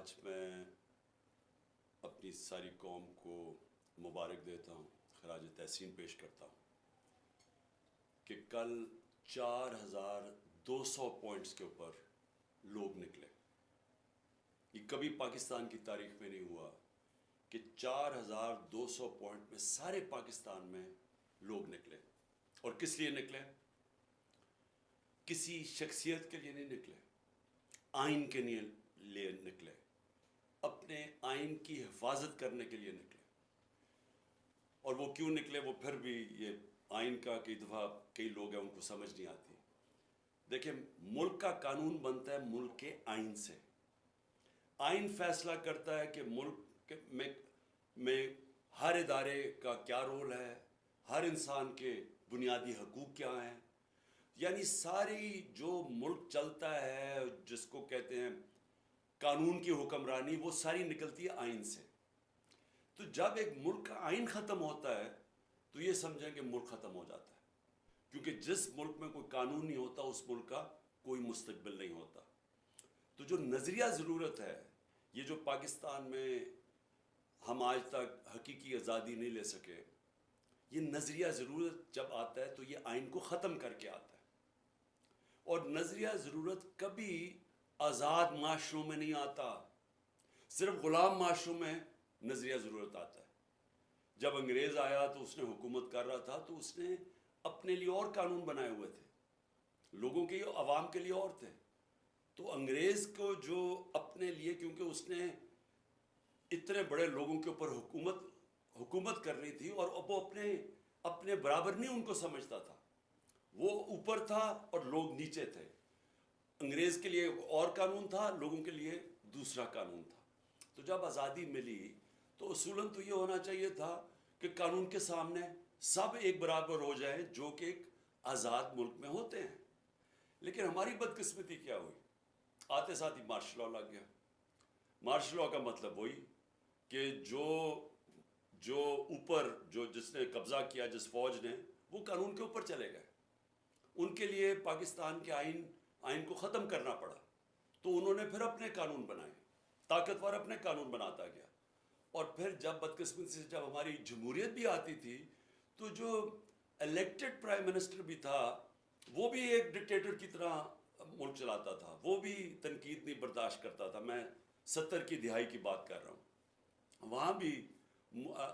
آج میں اپنی ساری قوم کو مبارک دیتا ہوں، خراج تحسین پیش کرتا ہوں کہ کل 4200 پوائنٹس کے اوپر لوگ نکلے۔ یہ کبھی پاکستان کی تاریخ میں نہیں ہوا کہ 4200 پوائنٹ میں سارے پاکستان میں لوگ نکلے۔ اور کس لیے نکلے؟ کسی شخصیت کے لیے نہیں نکلے، آئین کے لیے نکلے، اپنے آئین کی حفاظت کرنے کے لیے نکلے۔ اور وہ کیوں نکلے وہ پھر بھی یہ آئین کا کئی دفعہ کئی لوگ ہیں ان کو سمجھ نہیں آتی۔ دیکھیں، ملک کا قانون بنتا ہے ملک کے آئین سے۔ آئین فیصلہ کرتا ہے کہ ملک میں ہر ادارے کا کیا رول ہے، ہر انسان کے بنیادی حقوق کیا ہیں، یعنی ساری جو ملک چلتا ہے جس کو کہتے ہیں قانون کی حکمرانی، وہ ساری نکلتی ہے آئین سے۔ تو جب ایک ملک کا آئین ختم ہوتا ہے تو یہ سمجھیں کہ ملک ختم ہو جاتا ہے، کیونکہ جس ملک میں کوئی قانون نہیں ہوتا اس ملک کا کوئی مستقبل نہیں ہوتا۔ تو جو نظریہ ضرورت ہے، یہ جو پاکستان میں ہم آج تک حقیقی آزادی نہیں لے سکے، یہ نظریہ ضرورت جب آتا ہے تو یہ آئین کو ختم کر کے آتا ہے۔ اور نظریہ ضرورت کبھی آزاد معاشروں میں نہیں آتا، صرف غلام معاشروں میں نظریہ ضرورت آتا ہے۔ جب انگریز آیا تو اس نے حکومت کر رہا تھا تو اس نے اپنے لیے اور قانون بنائے ہوئے تھے، لوگوں کے لیے، عوام کے لیے اور تھے۔ تو انگریز کو جو اپنے لیے، کیونکہ اس نے اتنے بڑے لوگوں کے اوپر حکومت کرنی تھی، اور وہ اپنے برابر نہیں ان کو سمجھتا تھا، وہ اوپر تھا اور لوگ نیچے تھے۔ انگریز کے لیے اور قانون تھا، لوگوں کے لیے دوسرا قانون تھا۔ تو جب آزادی ملی تو اصولاً تو یہ ہونا چاہیے تھا کہ قانون کے سامنے سب ایک برابر ہو جائیں، جو کہ ایک آزاد ملک میں ہوتے ہیں۔ لیکن ہماری بدقسمتی کیا ہوئی؟ آتے ساتھ ہی مارشل لاء لگ گیا۔ مارشل لاء کا مطلب وہی کہ جو اوپر جس نے قبضہ کیا، جس فوج نے، وہ قانون کے اوپر چلے گئے۔ ان کے لیے پاکستان کے آئین کو ختم کرنا پڑا، تو انہوں نے پھر اپنے قانون بنائے، طاقتور اپنے قانون بناتا گیا۔ اور پھر جب بدقسمتی سے جب ہماری جمہوریت بھی آتی تھی تو جو الیکٹڈ پرائم منسٹر بھی تھا وہ بھی ایک ڈکٹیٹر کی طرح ملک چلاتا تھا، وہ بھی تنقید نہیں برداشت کرتا تھا۔ میں 70 کی دہائی کی بات کر رہا ہوں، وہاں بھی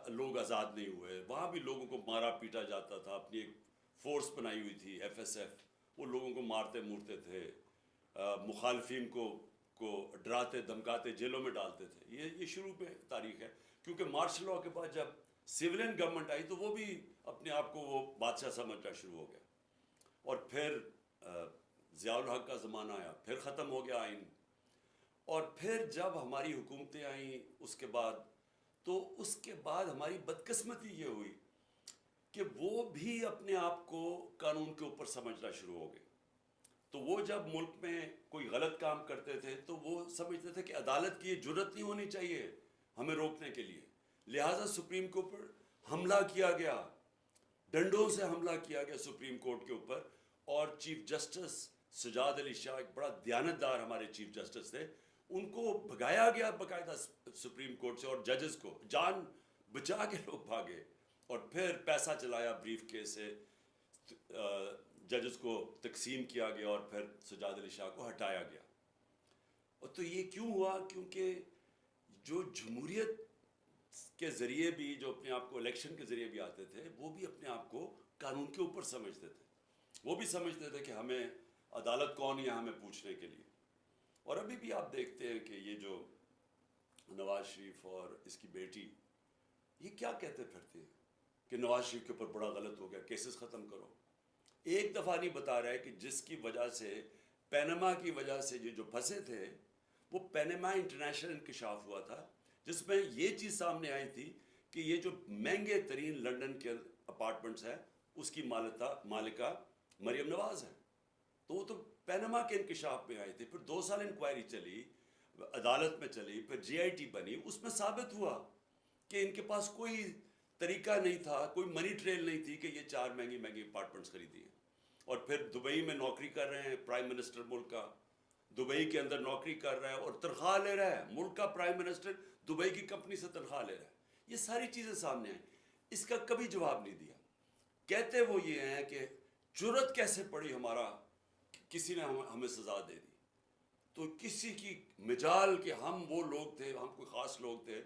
لوگ آزاد نہیں ہوئے، وہاں بھی لوگوں کو مارا پیٹا جاتا تھا۔ اپنی ایک فورس بنائی ہوئی تھی FSF، وہ لوگوں کو مارتے مورتے تھے، مخالفین کو ڈراتے دھمکاتے جیلوں میں ڈالتے تھے۔ یہ شروع میں تاریخ ہے، کیونکہ مارشل لاء کے بعد جب سویلین گورنمنٹ آئی تو وہ بھی اپنے آپ کو وہ بادشاہ سمجھنا شروع ہو گیا۔ اور پھر ضیاء الحق کا زمانہ آیا، پھر ختم ہو گیا آئین۔ اور پھر جب ہماری حکومتیں آئیں اس کے بعد، تو اس کے بعد ہماری بدقسمتی یہ ہوئی کہ وہ بھی اپنے آپ کو قانون کے اوپر سمجھنا شروع ہو گئے۔ تو وہ جب ملک میں کوئی غلط کام کرتے تھے تو وہ سمجھتے تھے کہ عدالت کی یہ جرت نہیں ہونی چاہیے ہمیں روکنے کے لیے، لہٰذا سپریم کے اوپر حملہ کیا گیا، ڈنڈوں سے حملہ کیا گیا سپریم کورٹ کے اوپر۔ اور چیف جسٹس سجاد علی شاہ، ایک بڑا دیانتدار ہمارے چیف جسٹس تھے، ان کو بھگایا گیا باقاعدہ سپریم کورٹ سے، اور ججز کو جان بچا کے لوگ بھاگے۔ اور پھر پیسہ چلایا بریف کیس سے، ججز کو تقسیم کیا گیا، اور پھر سجاد علی شاہ کو ہٹایا گیا۔ اور تو یہ کیوں ہوا؟ کیونکہ جو جمہوریت کے ذریعے بھی، جو اپنے آپ کو الیکشن کے ذریعے بھی آتے تھے، وہ بھی اپنے آپ کو قانون کے اوپر سمجھتے تھے۔ وہ بھی سمجھتے تھے کہ ہمیں عدالت کون ہے ہمیں پوچھنے کے لیے۔ اور ابھی بھی آپ دیکھتے ہیں کہ یہ جو نواز شریف اور اس کی بیٹی، یہ کیا کہتے پھرتے ہیں کہ نواز شریف کے اوپر بڑا غلط ہو گیا، کیسز ختم کرو۔ ایک دفعہ نہیں بتا رہا ہے کہ جس کی وجہ سے، پینما کی وجہ سے یہ جو پھنسے تھے، وہ پینما انٹرنیشنل انکشاف ہوا تھا، جس میں یہ چیز سامنے آئی تھی کہ یہ جو مہنگے ترین لنڈن کے اپارٹمنٹس ہیں اس کی مالکہ مریم نواز ہے۔ تو وہ تو پینما کے انکشاف میں آئے تھے، پھر 2 سال انکوائری چلی، عدالت میں چلی، پھر GIT بنی، اس میں ثابت ہوا کہ ان کے پاس کوئی طریقہ نہیں تھا، کوئی منی ٹریل نہیں تھی کہ یہ 4 مہنگی اپارٹمنٹس خریدی ہیں۔ اور پھر دبئی میں نوکری کر رہے ہیں پرائم منسٹر ملک کا، دبئی کے اندر نوکری کر رہا ہے اور تنخواہ لے رہا ہے، ملک کا پرائم منسٹر دبئی کی کمپنی سے تنخواہ لے رہا ہے. یہ ساری چیزیں سامنے آئیں. اس کا کبھی جواب نہیں دیا. کہتے وہ یہ ہیں کہ جرت کیسے پڑی ہمارا، کسی نے ہمیں سزا دے دی. تو کسی کی مجال کہ ہم وہ لوگ تھے، ہم کوئی خاص لوگ تھے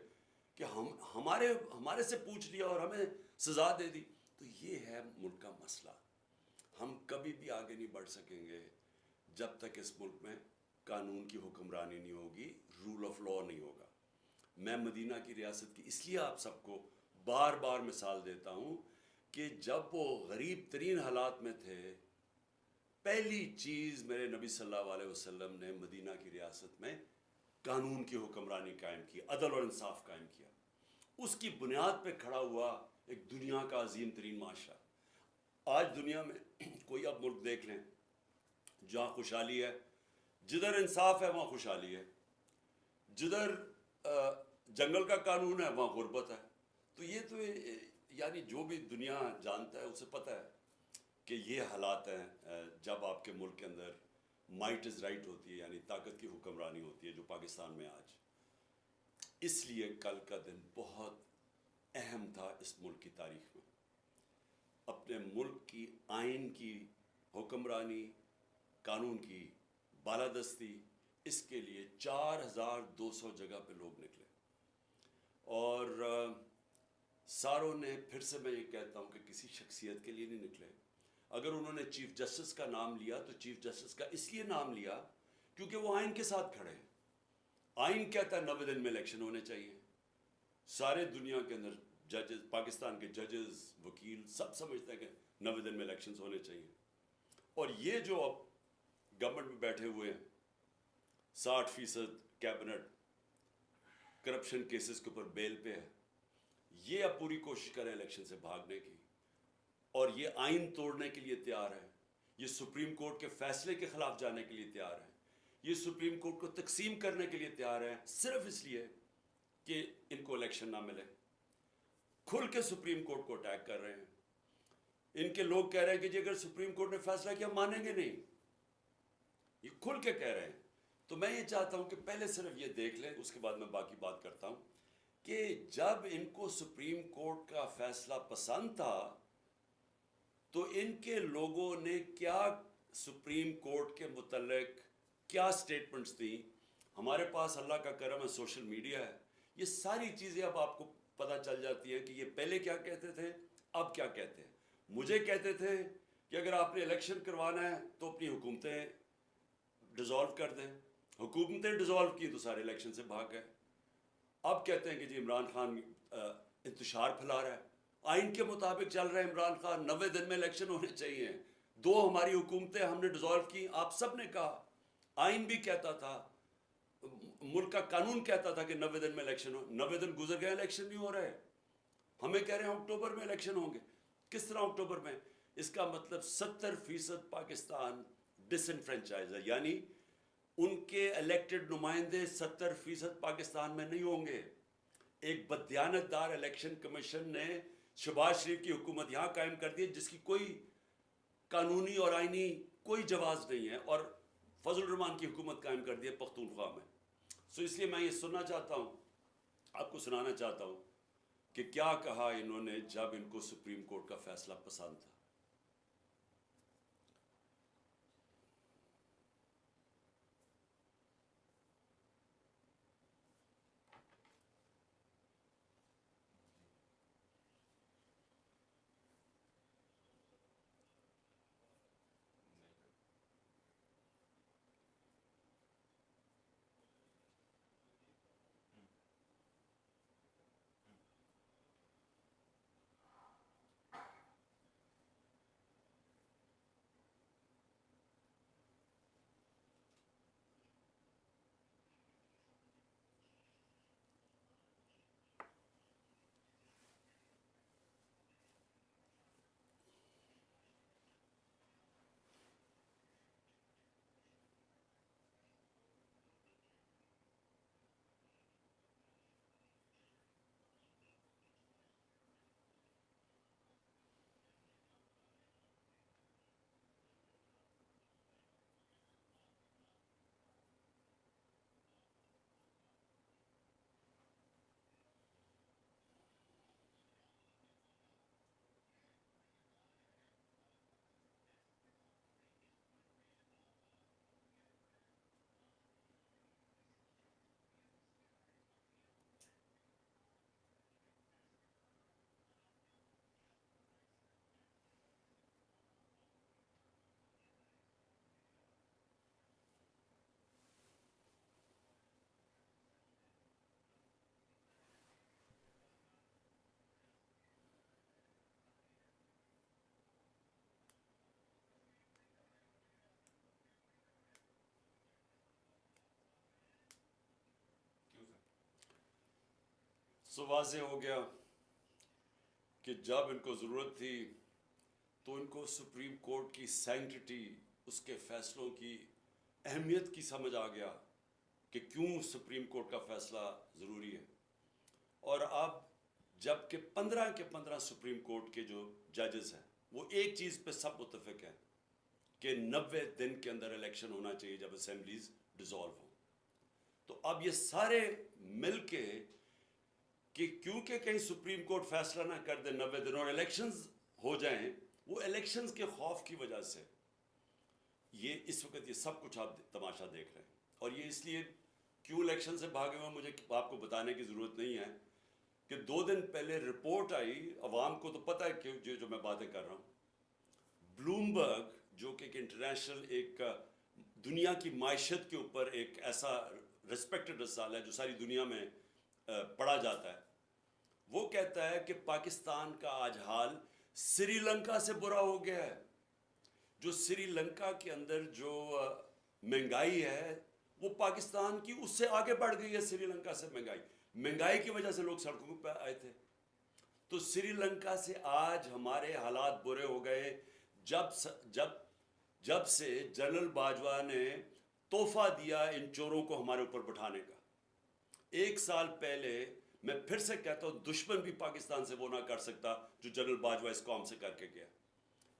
کہ ہمارے سے پوچھ لیا اور ہمیں سزا دے دی. تو یہ ہے ملک کا مسئلہ. ہم کبھی بھی آگے نہیں بڑھ سکیں گے جب تک اس ملک میں قانون کی حکمرانی نہیں ہوگی، رول آف لا نہیں ہوگا. میں مدینہ کی ریاست کی اس لیے آپ سب کو بار بار مثال دیتا ہوں کہ جب وہ غریب ترین حالات میں تھے، پہلی چیز میرے نبی صلی اللہ علیہ وسلم نے مدینہ کی ریاست میں قانون کی حکمرانی قائم کی، عدل اور انصاف قائم کیا. اس کی بنیاد پہ کھڑا ہوا ایک دنیا کا عظیم ترین معاشرہ. آج دنیا میں کوئی اب ملک دیکھ لیں جہاں خوشحالی ہے، جدھر انصاف ہے وہاں خوشحالی ہے، جدھر جنگل کا قانون ہے وہاں غربت ہے. تو یہ تو یعنی جو بھی دنیا جانتا ہے اسے پتہ ہے کہ یہ حالات ہیں جب آپ کے ملک کے اندر مائٹ از رائٹ ہوتی ہے، یعنی طاقت کی حکمرانی ہوتی ہے، جو پاکستان میں آج. اس لیے کل کا دن بہت اہم تھا اس ملک کی تاریخ میں. اپنے ملک کی آئین کی حکمرانی، قانون کی بالادستی، اس کے لیے 4200 جگہ پہ لوگ نکلے. اور ساروں نے، پھر سے میں یہ کہتا ہوں کہ کسی شخصیت کے لیے نہیں نکلے. اگر انہوں نے چیف جسٹس کا نام لیا تو چیف جسٹس کا اس لیے نام لیا کیونکہ وہ آئین کے ساتھ کھڑے ہیں. آئین کہتا ہے 90 دن میں الیکشن ہونے چاہیے. سارے دنیا کے اندر ججز، پاکستان کے ججز، وکیل سب سمجھتے ہیں کہ 90 دن میں الیکشنز ہونے چاہیے. اور یہ جو اب گورنمنٹ میں بیٹھے ہوئے ہیں، 60% کیبنٹ کرپشن کیسز کے اوپر بیل پہ ہے، یہ اب پوری کوشش کریں الیکشن سے بھاگنے کی، اور یہ آئین توڑنے کے لیے تیار ہے. یہ سپریم کورٹ کے فیصلے کے خلاف جانے کے لیے تیار ہے. یہ سپریم کورٹ کو تقسیم کرنے کے لیے تیار ہے، صرف اس لیے کہ ان کو الیکشن نہ ملے. کھل کے سپریم کورٹ کو اٹیک کر رہے ہیں. ان کے لوگ کہہ رہے ہیں کہ جی اگر سپریم کورٹ نے فیصلہ کیا مانیں گے نہیں. یہ کھل کے کہہ رہے ہیں. تو میں یہ چاہتا ہوں کہ پہلے صرف یہ دیکھ لیں، اس کے بعد میں باقی بات کرتا ہوں کہ جب ان کو سپریم کورٹ کا فیصلہ پسند تھا تو ان کے لوگوں نے کیا سپریم کورٹ کے متعلق کیا سٹیٹمنٹس دیں. ہمارے پاس اللہ کا کرم ہے، سوشل میڈیا ہے، یہ ساری چیزیں اب آپ کو پتہ چل جاتی ہے کہ یہ پہلے کیا کہتے تھے، اب کیا کہتے ہیں. مجھے کہتے تھے کہ اگر آپ نے الیکشن کروانا ہے تو اپنی حکومتیں ڈیزالو کر دیں. حکومتیں ڈیزالو کی تو سارے الیکشن سے بھاگ گئے. اب کہتے ہیں کہ جی عمران خان انتشار پھیلا رہا ہے. آئین کے مطابق چل رہا ہے عمران خان، 90 دن میں الیکشن ہونے چاہیے. 2 ہماری حکومتیں ہم نے ڈیزالو کی. آپ سب نے کہا، آئین بھی کہتا تھا، ملک کا قانون کہتا تھا کہ 90 دن میں الیکشن ہو. 90 دن گزر گئے، الیکشن نہیں ہو رہے. ہمیں کہہ رہے ہیں اکتوبر میں الیکشن ہوں گے. کس طرح اکتوبر میں؟ اس کا مطلب 70% پاکستان ڈس انفرینچائز ہے، یعنی ان کے الیکٹڈ نمائندے 70% پاکستان میں نہیں ہوں گے. ایک بدیانت دار الیکشن کمیشن نے شہباز شریف کی حکومت یہاں قائم کر دی جس کی کوئی قانونی اور آئینی کوئی جواز نہیں ہے، اور فضل الرحمان کی حکومت قائم کر دی ہے پختونخوا میں. سو اس لیے میں یہ سننا چاہتا ہوں، آپ کو سنانا چاہتا ہوں کہ کیا کہا انہوں نے جب ان کو سپریم کورٹ کا فیصلہ پسند تھا. سو واضح ہو گیا کہ جب ان کو ضرورت تھی تو ان کو سپریم کورٹ کی سینکٹیٹی، اس کے فیصلوں کی اہمیت کی سمجھ آ گیا کہ کیوں سپریم کورٹ کا فیصلہ ضروری ہے. اور اب جب کہ 15 کے 15 سپریم کورٹ کے جو ججز ہیں وہ ایک چیز پہ سب متفق ہیں کہ 90 دن کے اندر الیکشن ہونا چاہیے جب اسمبلیز ڈیزالو ہوں. تو اب یہ سارے مل کے کہ کیونکہ کہیں سپریم کورٹ فیصلہ نہ کر دے 90 دن اور الیکشنز ہو جائیں، وہ الیکشنز کے خوف کی وجہ سے یہ اس وقت یہ سب کچھ آپ تماشا دیکھ رہے ہیں. اور یہ اس لیے کیوں الیکشن سے بھاگے ہوئے مجھے آپ کو بتانے کی ضرورت نہیں ہے کہ 2 دن پہلے رپورٹ آئی، عوام کو تو پتہ ہے کہ جو میں باتیں کر رہا ہوں، بلومبرگ جو کہ ایک انٹرنیشنل ایک دنیا کی معیشت کے اوپر ایک ایسا رسپیکٹڈ رسالہ ہے جو ساری دنیا میں پڑھا جاتا ہے، وہ کہتا ہے کہ پاکستان کا آج حال سری لنکا سے برا ہو گیا ہے. جو سری لنکا کے اندر جو مہنگائی ہے وہ پاکستان کی اس سے آگے بڑھ گئی ہے. سری لنکا سے مہنگائی کی وجہ سے لوگ سڑکوں پہ آئے تھے. تو سری لنکا سے آج ہمارے حالات برے ہو گئے جب سے جنرل باجوہ نے تحفہ دیا ان چوروں کو ہمارے اوپر بٹھانے کا. 1 سال پہلے میں پھر سے کہتا ہوں دشمن بھی پاکستان سے وہ نہ کر سکتا جو جنرل باجوہ اس قوم سے کر کے گیا.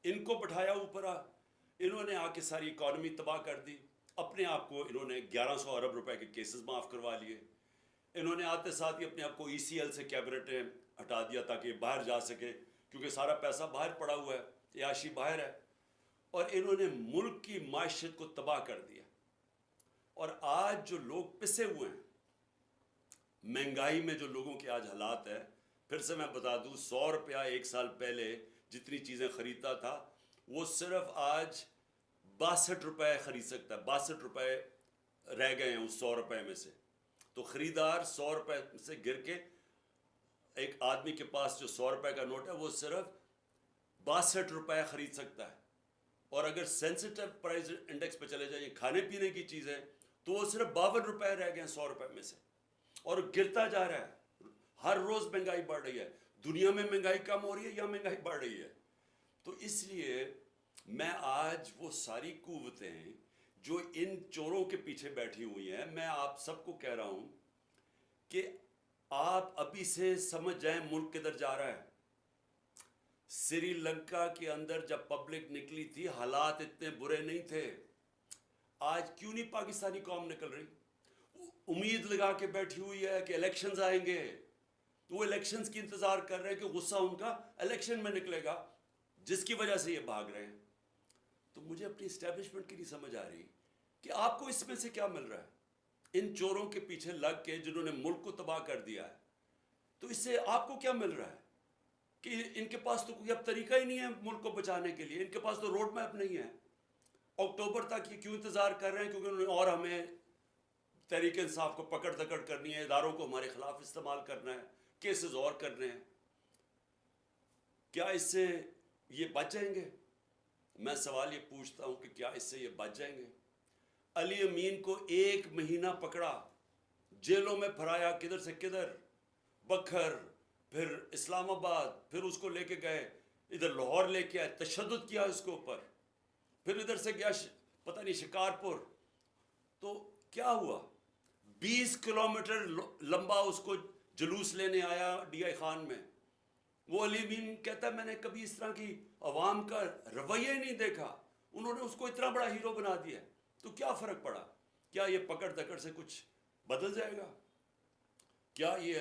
ان کو بٹھایا اوپر، انہوں نے آ کے ساری اکانومی تباہ کر دی. اپنے آپ کو انہوں نے 1100 ارب روپے کے کیسز معاف کروا لیے. انہوں نے آتے ساتھ ہی اپنے آپ کو ECL سے کیبنٹ ہٹا دیا تاکہ یہ باہر جا سکے، کیونکہ سارا پیسہ باہر پڑا ہوا ہے، عیاشی باہر ہے. اور انہوں نے ملک کی معیشت کو تباہ کر دیا. اور آج جو لوگ پسے ہوئے ہیں مہنگائی میں، جو لوگوں کے آج حالات ہے، پھر سے میں بتا دوں 100 روپیہ 1 سال پہلے جتنی چیزیں خریدتا تھا وہ صرف آج 62 روپے خرید سکتا ہے. 62 روپے رہ گئے ہیں اس 100 روپے میں سے. تو خریدار 100 روپے سے گر کے ایک آدمی کے پاس جو 100 روپے کا نوٹ ہے وہ صرف 62 روپے خرید سکتا ہے. اور اگر سینسٹیو پرائز انڈیکس پہ چلے جائیں کھانے پینے کی چیزیں تو وہ صرف 52 روپے رہ گئے ہیں 100 روپے میں سے. اور گرتا جا رہا ہے، ہر روز مہنگائی بڑھ رہی ہے. دنیا میں مہنگائی کم ہو رہی ہے یا مہنگائی بڑھ رہی ہے؟ تو اس لیے میں آج وہ ساری قوتیں جو ان چوروں کے پیچھے بیٹھی ہوئی ہیں، میں آپ سب کو کہہ رہا ہوں کہ آپ ابھی سے سمجھ جائیں ملک کدھر جا رہا ہے. سری لنکا کے اندر جب پبلک نکلی تھی حالات اتنے برے نہیں تھے. آج کیوں نہیں پاکستانی قوم نکل رہی؟ امید لگا کے بیٹھی ہوئی ہے کہ الیکشنز آئیں گے، تو وہ الیکشنز کی انتظار کر رہے ہیں کہ غصہ ان کا الیکشن میں نکلے گا، جس کی وجہ سے یہ بھاگ رہے ہیں. تو مجھے اپنی اسٹیبلشمنٹ کی نہیں سمجھ آ رہی کہ آپ کو اس میں سے کیا مل رہا ہے ان چوروں کے پیچھے لگ کے جنہوں نے ملک کو تباہ کر دیا ہے. تو اس سے آپ کو کیا مل رہا ہے کہ ان کے پاس تو کوئی اب طریقہ ہی نہیں ہے ملک کو بچانے کے لیے، ان کے پاس تو روڈ میپ نہیں ہے. اکتوبر تک یہ کیوں انتظار کر رہے ہیں؟ کیونکہ انہوں نے اور ہمیں تحریک انصاف کو پکڑ دکڑ کرنی ہے، اداروں کو ہمارے خلاف استعمال کرنا ہے، کیسز اور کرنے ہیں. کیا اس سے یہ بچ جائیں گے؟ میں سوال یہ پوچھتا ہوں کہ کیا اس سے یہ بچ جائیں گے؟ علی امین کو 1 مہینہ پکڑا، جیلوں میں پھرایا، کدھر سے کدھر، بکھر، پھر اسلام آباد، پھر اس کو لے کے گئے ادھر لاہور لے کے آئے، تشدد کیا اس کے اوپر، پھر ادھر سے گیا پتہ نہیں شکارپور. تو کیا ہوا؟ 20 کلومیٹر لمبا اس کو جلوس لینے آیا ڈی آئی خان میں. وہ علی امین کہتا ہے میں نے کبھی اس طرح کی عوام کا رویہ ہی نہیں دیکھا، انہوں نے اس کو اتنا بڑا ہیرو بنا دیا. تو کیا فرق پڑا؟ کیا یہ پکڑ دکڑ سے کچھ بدل جائے گا؟ کیا یہ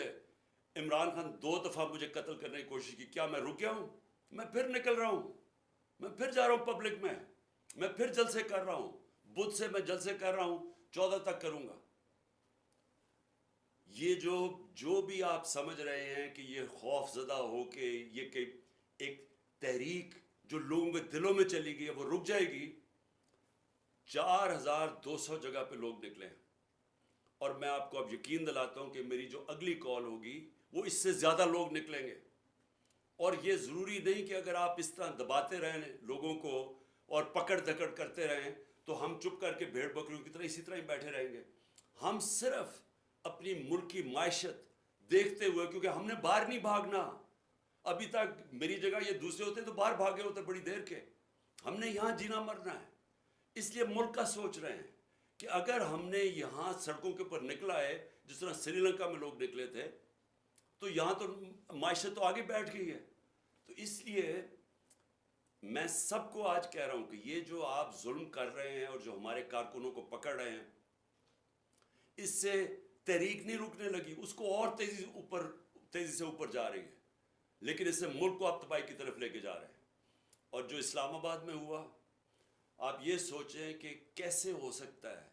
عمران خان 2 دفعہ مجھے قتل کرنے کی کوشش کی، کیا میں رک گیا ہوں؟ میں پھر نکل رہا ہوں، میں پھر جا رہا ہوں پبلک میں پھر جلسے کر رہا ہوں. بدھ سے میں جلسے کر رہا ہوں، 14 تک کروں گا. یہ جو بھی آپ سمجھ رہے ہیں کہ یہ خوف زدہ ہو کے یہ کہ ایک تحریک جو لوگوں کے دلوں میں چلی گئی ہے وہ رک جائے گی. 4200 جگہ پہ لوگ نکلے ہیں، اور میں آپ کو اب یقین دلاتا ہوں کہ میری جو اگلی کال ہوگی وہ اس سے زیادہ لوگ نکلیں گے. اور یہ ضروری نہیں کہ اگر آپ اس طرح دباتے رہیں لوگوں کو اور پکڑ دکڑ کرتے رہیں تو ہم چپ کر کے بھیڑ بکریوں کی طرح اسی طرح ہی بیٹھے رہیں گے. ہم صرف اپنی ملک کی معیشت دیکھتے ہوئے, کیونکہ ہم نے باہر نہیں بھاگنا. ابھی تک میری جگہ یہ دوسرے ہوتے تو باہر بھاگے ہوتے بڑی دیر کے. ہم نے یہاں جینا مرنا ہے. اس لیے ملک کا سوچ رہے ہیں کہ اگر ہم نے یہاں سڑکوں کے اوپر نکلا ہے جس طرح سری لنکا میں لوگ نکلے تھے, تو یہاں تو معیشت تو آگے بیٹھ گئی ہے. تو اس لیے میں سب کو آج کہہ رہا ہوں کہ یہ جو آپ ظلم کر رہے ہیں اور جو ہمارے کارکنوں کو پکڑ رہے ہیں, اس سے تحریک نہیں رکنے لگی, اس کو اور تیزی سے اوپر جا رہی ہے. لیکن اس سے ملک کو آپ تباہی کی طرف لے کے جا رہے ہیں. اور جو اسلام آباد میں ہوا, آپ یہ سوچیں کہ کیسے ہو سکتا ہے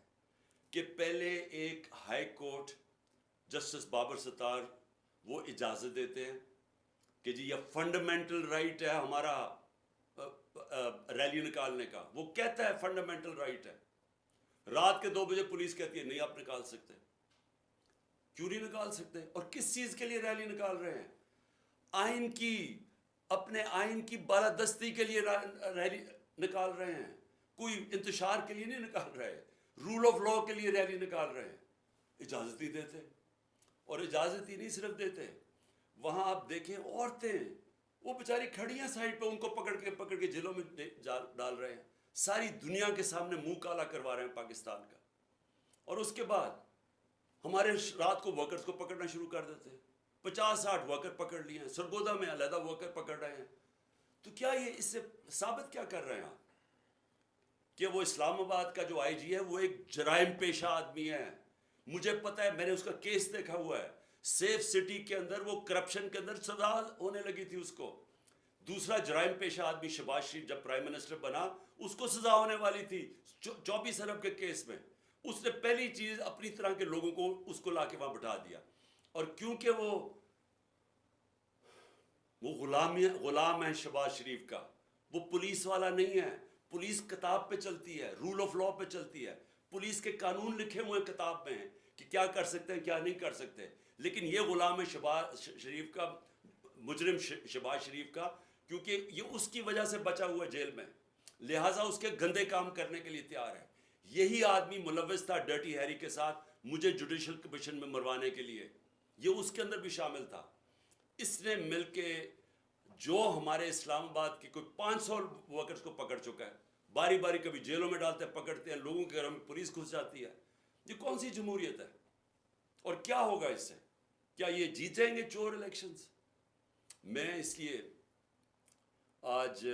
کہ پہلے ایک ہائی کورٹ جسٹس بابر ستار وہ اجازت دیتے ہیں کہ جی یہ فنڈامنٹل رائٹ ہے ہمارا ریلی نکالنے کا. وہ کہتا ہے فنڈامنٹل رائٹ ہے. رات کے 2 بجے پولیس کہتی ہے نہیں آپ نکال سکتے. کیوں نہیں نکال سکتے؟ اور کس چیز کے لیے ریلی نکال رہے ہیں؟ آئین کی, اپنے آئین کی بالادستی کے لیے ریلی نکال رہے ہیں. کوئی انتشار کے لیے نہیں نکال رہے, رول آف لا کے لیے ریلی نکال رہے ہیں. اجازت ہی دیتے, اور اجازت ہی نہیں صرف دیتے, وہاں آپ دیکھیں عورتیں وہ بیچاری کھڑی ہیں سائڈ پہ, ان کو پکڑ کے جیلوں میں ڈال رہے ہیں. ساری دنیا کے سامنے منہ کالا کروا رہے ہیں پاکستان کا. اور اس کے بعد ہمارے رات کو ورکرز کو پکڑنا شروع کر دیتے ہیں. 50-60 ورکر پکڑ لیے ہیں, سرگودا میں علیحدہ ورکر پکڑ رہے ہیں. تو کیا یہ اس سے ثابت کیا کر رہے ہیں آپ کہ وہ اسلام آباد کا جو آئی جی ہے وہ ایک جرائم پیشہ آدمی ہے؟ مجھے پتہ ہے, میں نے اس کا کیس دیکھا ہوا ہے. سیف سٹی کے اندر وہ کرپشن کے اندر سزا ہونے لگی تھی اس کو. دوسرا جرائم پیشہ آدمی شہباز شریف جب پرائم منسٹر بنا, اس کو سزا ہونے والی تھی 24 ارب کے کیس میں. اس نے پہلی چیز اپنی طرح کے لوگوں کو اس کو لا کے وہاں بٹھا دیا. اور کیونکہ وہ غلام ہے شہباز شریف کا, وہ پولیس والا نہیں ہے. پولیس کتاب پہ چلتی ہے, رول آف لا پہ چلتی ہے. پولیس کے قانون لکھے ہوئے کتاب میں ہیں کہ کیا کر سکتے ہیں کیا نہیں کر سکتے. لیکن یہ غلام ہے شہباز شریف کا, مجرم شہباز شریف کا, کیونکہ یہ اس کی وجہ سے بچا ہوا ہے جیل میں, لہٰذا اس کے گندے کام کرنے کے لیے تیار ہے. یہی آدمی ملوث تھا ڈرٹی ہیری کے ساتھ مجھے جوڈیشل کمیشن میں مروانے کے لیے. یہ اس کے اندر بھی شامل تھا. اس نے مل کے جو ہمارے اسلام آباد کی کوئی 500 ورکرز کو پکڑ چکا ہے, باری باری کبھی جیلوں میں ڈالتے ہیں, پکڑتے ہیں, لوگوں کے گھروں میں پولیس گھس جاتی ہے. یہ کون سی جمہوریت ہے؟ اور کیا ہوگا اس سے؟ کیا یہ جیتیں گے چور الیکشنز؟ میں اس لیے آج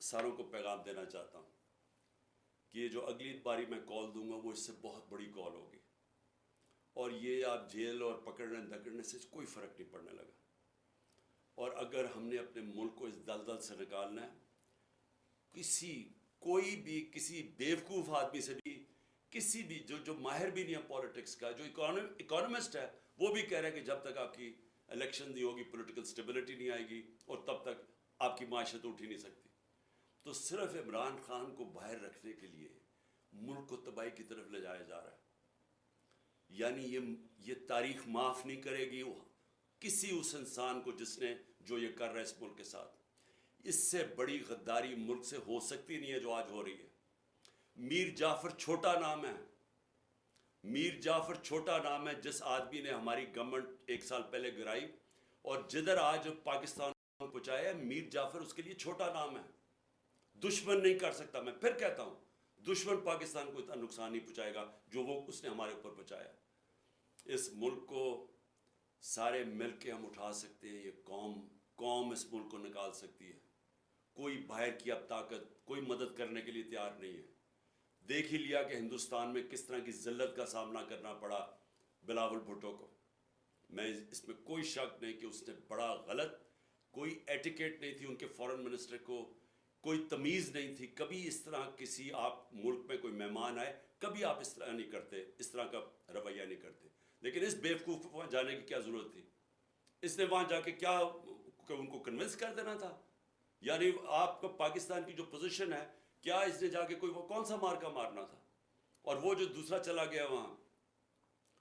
ساروں کو پیغام دینا چاہتا ہوں کہ یہ جو اگلی باری میں کال دوں گا وہ اس سے بہت بڑی کال ہوگی. اور یہ آپ جیل اور پکڑنے دھکڑنے سے کوئی فرق نہیں پڑنے لگا. اور اگر ہم نے اپنے ملک کو اس دلدل سے نکالنا ہے, کسی بیوقوف آدمی سے بھی, کسی بھی جو ماہر بھی نہیں ہے پولیٹکس کا, جو اکانومسٹ ہے, وہ بھی کہہ رہے ہیں کہ جب تک آپ کی الیکشن نہیں ہوگی پولیٹیکل سٹیبلٹی نہیں آئے گی اور تب تک آپ کی معیشت اٹھ ہی نہیں سکتی. تو صرف عمران خان کو باہر رکھنے کے لیے ملک کو تباہی کی طرف لے جایا جا رہا ہے. یعنی یہ تاریخ معاف نہیں کرے گی کسی اس انسان کو جس نے جو یہ کر رہا ہے اس ملک کے ساتھ. اس سے بڑی غداری ملک سے ہو سکتی نہیں ہے جو آج ہو رہی ہے. میر جعفر چھوٹا نام ہے, میر جعفر چھوٹا نام ہے جس آدمی نے ہماری گورنمنٹ 1 سال پہلے گرائی اور جدھر آج پاکستان کو پہنچایا ہے, میر جعفر اس کے لیے چھوٹا نام ہے. دشمن نہیں کر سکتا. میں پھر کہتا ہوں, دشمن پاکستان کو اتنا نقصان نہیں پہنچائے گا جو اس نے ہمارے اوپر پہنچایا. اس ملک کو سارے مل کے ہم اٹھا سکتے ہیں. یہ قوم اس ملک کو نکال سکتی ہے. کوئی باہر کی اب طاقت کوئی مدد کرنے کے لیے تیار نہیں ہے. دیکھ ہی لیا کہ ہندوستان میں کس طرح کی ذلت کا سامنا کرنا پڑا بلاول بھٹو کو. میں اس میں کوئی شک نہیں کہ اس نے بڑا غلط, کوئی ایٹیکیٹ نہیں تھی ان کے فورن منسٹر کو, کوئی تمیز نہیں تھی. کبھی اس طرح کسی آپ ملک میں کوئی مہمان آئے کبھی آپ اس طرح نہیں کرتے, اس طرح کا رویہ نہیں کرتے. لیکن اس بیوقوف کو وہاں جانے کی کیا ضرورت تھی؟ اس نے وہاں جا کے کیا ان کو کنونس کر دینا تھا؟ یعنی آپ کو پاکستان کی جو پوزیشن ہے, کیا اس نے جا کے کون سا مارکا مارنا تھا؟ اور وہ جو دوسرا چلا گیا وہاں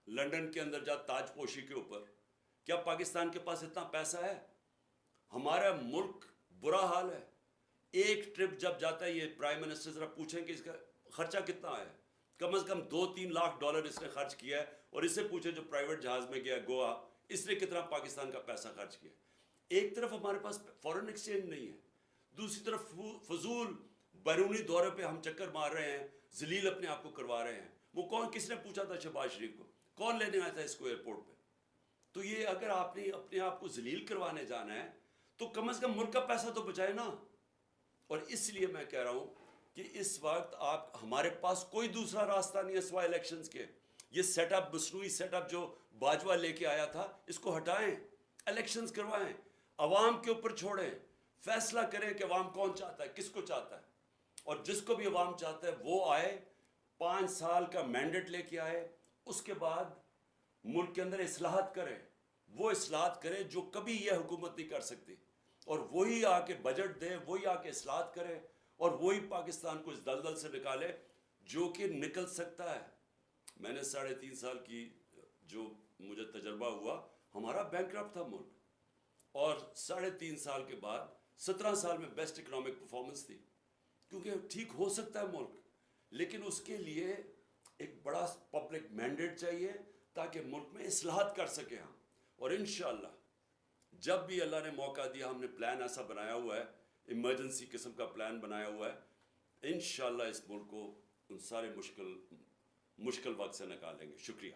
لنڈن کے اندر جا تاج پوشی کے اوپر, کیا پاکستان کے پاس اتنا پیسہ ہے؟ ہمارا ملک برا حال ہے. ایک ٹرپ جب جاتا ہے, یہ پرائم منسٹر ذرا پوچھیں کہ اس کا خرچہ کتنا ہے. کم از کم $2-3 لاکھ اس نے خرچ کیا ہے. اور اس سے پوچھیں جو پرائیویٹ جہاز میں گیا گوا اس نے کتنا پاکستان کا پیسہ خرچ کیا. ایک طرف ہمارے پاس فورن ایکسچینج نہیں ہے, دوسری طرف فضول بیرونی دورے پہ ہم چکر مار رہے ہیں, ذلیل اپنے آپ کو کروا رہے ہیں. وہ کون, کس نے پوچھا تھا شہباز شریف کو, کون لینے آیا تھا اس کو ایئرپورٹ پہ؟ تو یہ اگر آپ نے اپنے آپ کو ذلیل کروانے جانا ہے تو کم از کم ملک کا پیسہ تو بچائے نا. اور اس لیے میں کہہ رہا ہوں کہ اس وقت آپ, ہمارے پاس کوئی دوسرا راستہ نہیں ہے سوائے الیکشنز کے. یہ سیٹ اپ, مصنوعی سیٹ اپ جو باجوہ لے کے آیا تھا, اس کو ہٹائیں, الیکشنز کروائیں, عوام کے اوپر چھوڑیں, فیصلہ کریں کہ عوام کون چاہتا ہے, کس کو چاہتا ہے. اور جس کو بھی عوام چاہتا ہے وہ آئے, 5 سال کا مینڈیٹ لے کے آئے, اس کے بعد ملک کے اندر اصلاحات کرے, وہ اصلاحات کرے جو کبھی یہ حکومت نہیں کر سکتی, اور وہی آ کے بجٹ دے, وہی آ کے اصلاحات کرے, اور وہی پاکستان کو اس دلدل سے نکالے جو کہ نکل سکتا ہے. میں نے 3.5 سال کی جو مجھے تجربہ ہوا, ہمارا بینکرپٹ تھا ملک, اور 3.5 سال کے بعد 17 سال میں بیسٹ اکنامک پرفارمنس تھی. کیونکہ ٹھیک ہو سکتا ہے ملک, لیکن اس کے لیے ایک بڑا پبلک مینڈیٹ چاہیے تاکہ ملک میں اصلاحات کر سکیں ہم. اور انشاءاللہ جب بھی اللہ نے موقع دیا, ہم نے پلان ایسا بنایا ہوا ہے, ایمرجنسی قسم کا پلان بنایا ہوا ہے, انشاءاللہ اس ملک کو ان سارے مشکل وقت سے نکالیں گے. شکریہ.